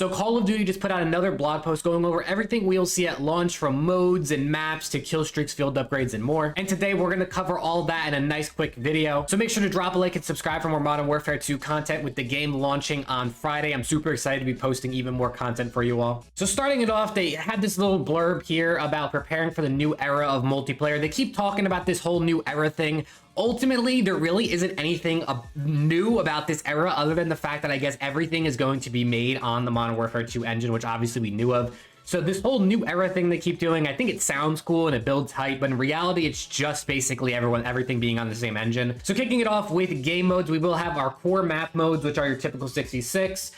So Call of Duty just put out another blog post going over everything we'll see at launch, from modes and maps to kill streaks, field upgrades, and more. And today we're going to cover all that in a nice quick video. So make sure to drop a like and subscribe for more Modern Warfare 2 content with the game launching on Friday. I'm super excited to be posting even more content for you all. So starting it off, they had this little blurb here about preparing for the new era of multiplayer. They keep talking about this whole new era thing. Ultimately, there really isn't anything new about this era other than the fact that I guess everything is going to be made on the Modern Warfare 2 engine, which obviously we knew of. So this whole new era thing they keep doing, I think it sounds cool and it builds hype, but in reality, it's just basically everything being on the same engine. So kicking it off with game modes, we will have our core map modes, which are your typical 66.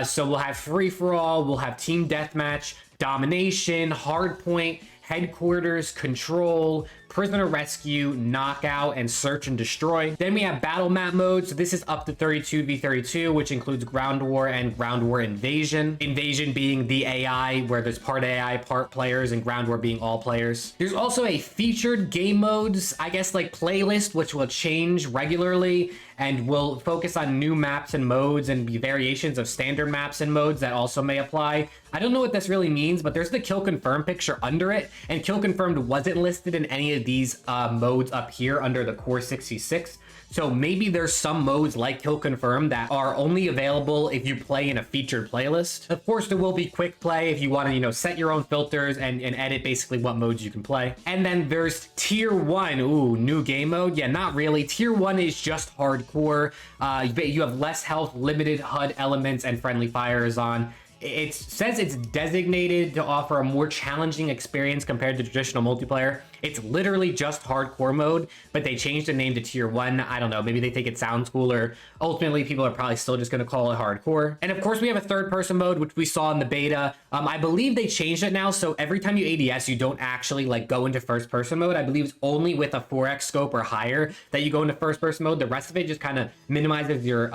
So we'll have free-for-all, we'll have team deathmatch, domination, hardpoint, headquarters, control, prisoner rescue, knockout, and search and destroy. Then we have battle map mode. So this is up to 32v32, which includes ground war and ground war invasion. Invasion being the AI, where there's part AI, part players, and ground war being all players. There's also a featured game modes, I guess like playlist, which will change regularly and will focus on new maps and modes and be variations of standard maps and modes that also may apply. I don't know what this really means, but there's the kill confirm picture under it, and kill confirmed wasn't listed in any of these modes up here under the core 66. So maybe there's some modes like kill confirm that are only available if you play in a featured playlist. Of course, there will be quick play if you want to, set your own filters and edit basically what modes you can play. And then there's tier 1. Ooh, new game mode. Yeah, not really. Tier 1 is just hardcore. You have less health, limited HUD elements, and friendly fire is on. It says it's designated to offer a more challenging experience compared to traditional multiplayer. It's literally just hardcore mode, but they changed the name to tier 1. I don't know, maybe they think it sounds cooler. Ultimately, people are probably still just going to call it hardcore. And of course, we have a third person mode, which we saw in the beta. I believe they changed it now, so every time you ADS, you don't actually go into first person mode. I believe it's only with a 4x scope or higher that you go into first person mode. The rest of it just kind of minimizes your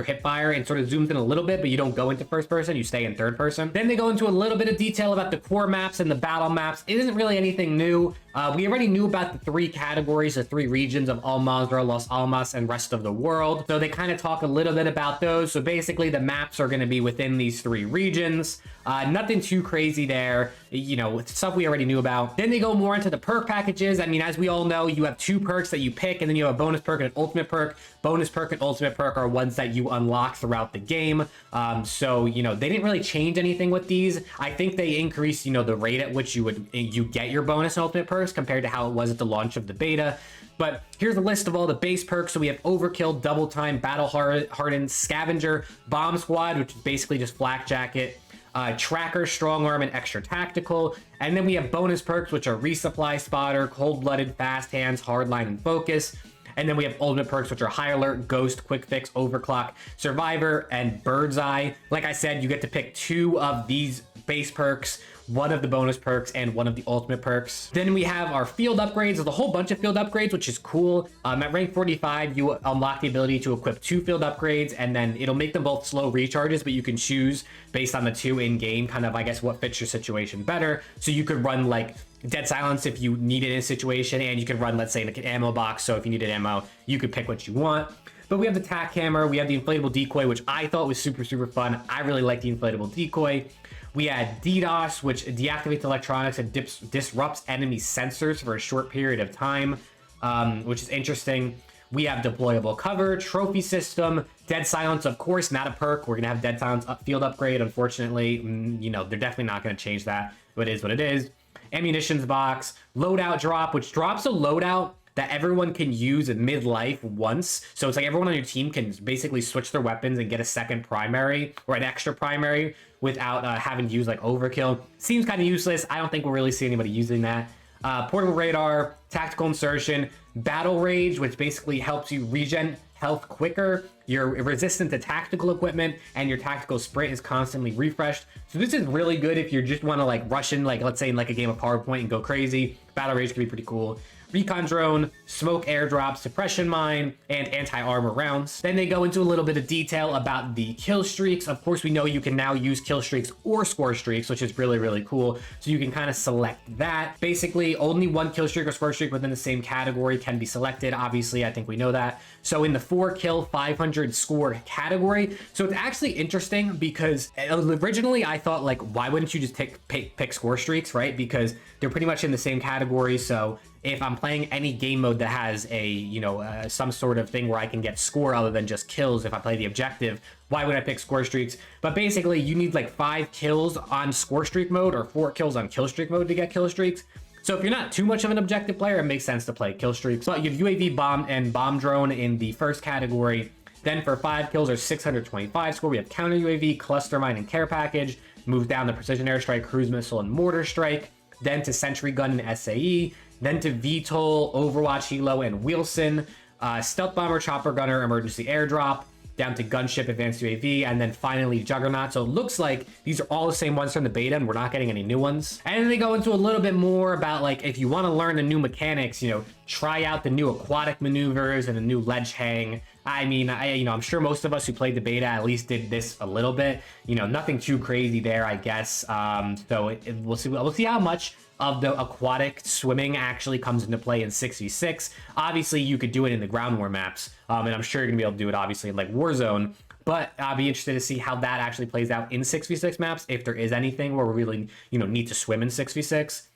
hip fire and sort of zooms in a little bit, but you don't go into first person, you stay in third person. Then they go into a little bit of detail about the core maps and the battle maps. It isn't really anything new. We already knew about the 3 categories, the 3 regions of Al Mazrah, Los Alamos, and rest of the world. So they kind of talk a little bit about those. So basically the maps are going to be within these 3 regions. Nothing too crazy there, stuff we already knew about. Then they go more into the perk packages. I mean, as we all know, you have 2 perks that you pick, and then you have a bonus perk and an ultimate perk. Bonus perk and ultimate perk are ones that you unlock throughout the game. So they didn't really change anything with these. I think they increased, the rate at which you get your bonus and ultimate perks compared to how it was at the launch of the beta. But here's a list of all the base perks. So we have Overkill, Double Time, Battle Hardened, Scavenger, Bomb Squad, which is basically just Flak Jacket, Tracker, Strong Arm, and Extra Tactical. And then we have bonus perks, which are Resupply, Spotter, Cold-Blooded, Fast Hands, Hardline, and Focus. And then we have ultimate perks, which are High Alert, Ghost, Quick Fix, Overclock, Survivor, and Bird's Eye. Like I said, you get to pick 2 of these base perks, 1 of the bonus perks, and 1 of the ultimate perks. Then we have our field upgrades. There's a whole bunch of field upgrades, which is cool. At rank 45, you unlock the ability to equip 2 field upgrades, and then it'll make them both slow recharges, but you can choose based on the 2 in-game, kind of, I guess, what fits your situation better. So you could run, Dead Silence if you need it in a situation, and you can run, let's say, an ammo box, so if you needed ammo, you could pick what you want. But we have the Tac Hammer, we have the Inflatable Decoy, which I thought was super, super fun. I really like the Inflatable Decoy. We had DDoS, which deactivates electronics and disrupts enemy sensors for a short period of time, which is interesting. We have Deployable Cover, Trophy System, Dead Silence, of course, not a perk. We're going to have Dead Silence field upgrade, unfortunately. They're definitely not going to change that, but it is what it is. Ammunitions box, loadout drop, which drops a loadout that everyone can use in mid-life once. So it's like everyone on your team can basically switch their weapons and get a second primary or an extra primary without having to use overkill. Seems kind of useless. I don't think we'll really see anybody using that. Portable radar, tactical insertion, battle rage, which basically helps you regen health quicker. You're resistant to tactical equipment, and your tactical sprint is constantly refreshed. So this is really good if you just want to rush in, let's say in a game of PowerPoint and go crazy. Battle rage can be pretty cool. recon drone, smoke airdrop, suppression mine, and anti-armor rounds. Then they go into a little bit of detail about the kill streaks. Of course, we know you can now use kill streaks or score streaks, which is really, really cool. So you can kind of select that. Basically, only one kill streak or score streak within the same category can be selected. Obviously, I think we know that. So in the 4 kill, 500 score category. So it's actually interesting because originally I thought, like, why wouldn't you just pick score streaks, right? Because they're pretty much in the same category. So if I'm playing any game mode that has a, you know, some sort of thing where I can get score other than just kills, if I play the objective, why would I pick score streaks? But basically, you need like 5 kills on score streak mode or 4 kills on kill streak mode to get kill streaks. So if you're not too much of an objective player, it makes sense to play kill streaks. So you have UAV, bomb, and bomb drone in the first category. Then for 5 kills or 625 score, we have counter UAV, cluster mine, and care package. Move down to precision airstrike, cruise missile, and mortar strike. Then to sentry gun and SAE. Then to VTOL, Overwatch Helo, and Wilson. Stealth bomber, chopper gunner, emergency airdrop. Down to gunship, advanced UAV, and then finally Juggernaut. So it looks like these are all the same ones from the beta and we're not getting any new ones. And then they go into a little bit more about, like, if you want to learn the new mechanics, you know, try out the new aquatic maneuvers and the new ledge hang. I mean, I'm sure most of us who played the beta at least did this a little bit. You know, nothing too crazy there, I guess. So we'll see how much of the aquatic swimming actually comes into play in 6v6. Obviously, you could do it in the ground war maps, and I'm sure you're gonna be able to do it obviously in like Warzone. But I'll be interested to see how that actually plays out in 6v6 maps, if there is anything where we really, you know, need to swim in 6v6.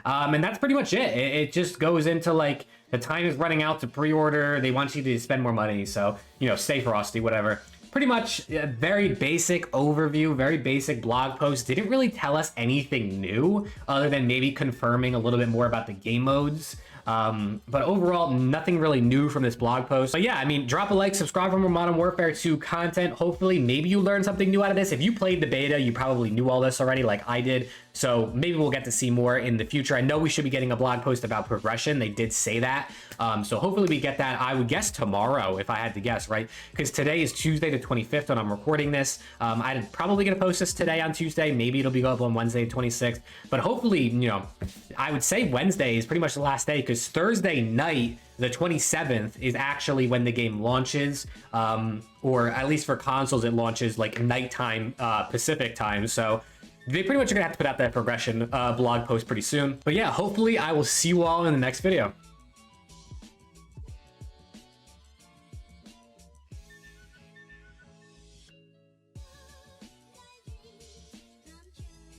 And that's pretty much it. It just goes into like the time is running out to pre-order. They want you to spend more money, so you know, stay frosty, whatever. Pretty much a very basic overview, very basic blog post. Didn't really tell us anything new other than maybe confirming a little bit more about the game modes. But overall, nothing really new from this blog post. But yeah, I mean, drop a like, subscribe for more Modern Warfare 2 content. Hopefully, maybe you learned something new out of this. If you played the beta, you probably knew all this already like I did. So maybe we'll get to see more in the future. I know we should be getting a blog post about progression. They did say that. So hopefully we get that, I would guess tomorrow, if I had to guess, right? Because today is Tuesday the 25th when I'm recording this. I'm probably going to post this today on Tuesday. Maybe it'll be up on Wednesday the 26th. But hopefully, you know, I would say Wednesday is pretty much the last day, because Thursday night, the 27th, is actually when the game launches. Or at least for consoles, it launches like nighttime Pacific time. So they pretty much are going to have to put out that progression blog post pretty soon. But yeah, hopefully I will see you all in the next video.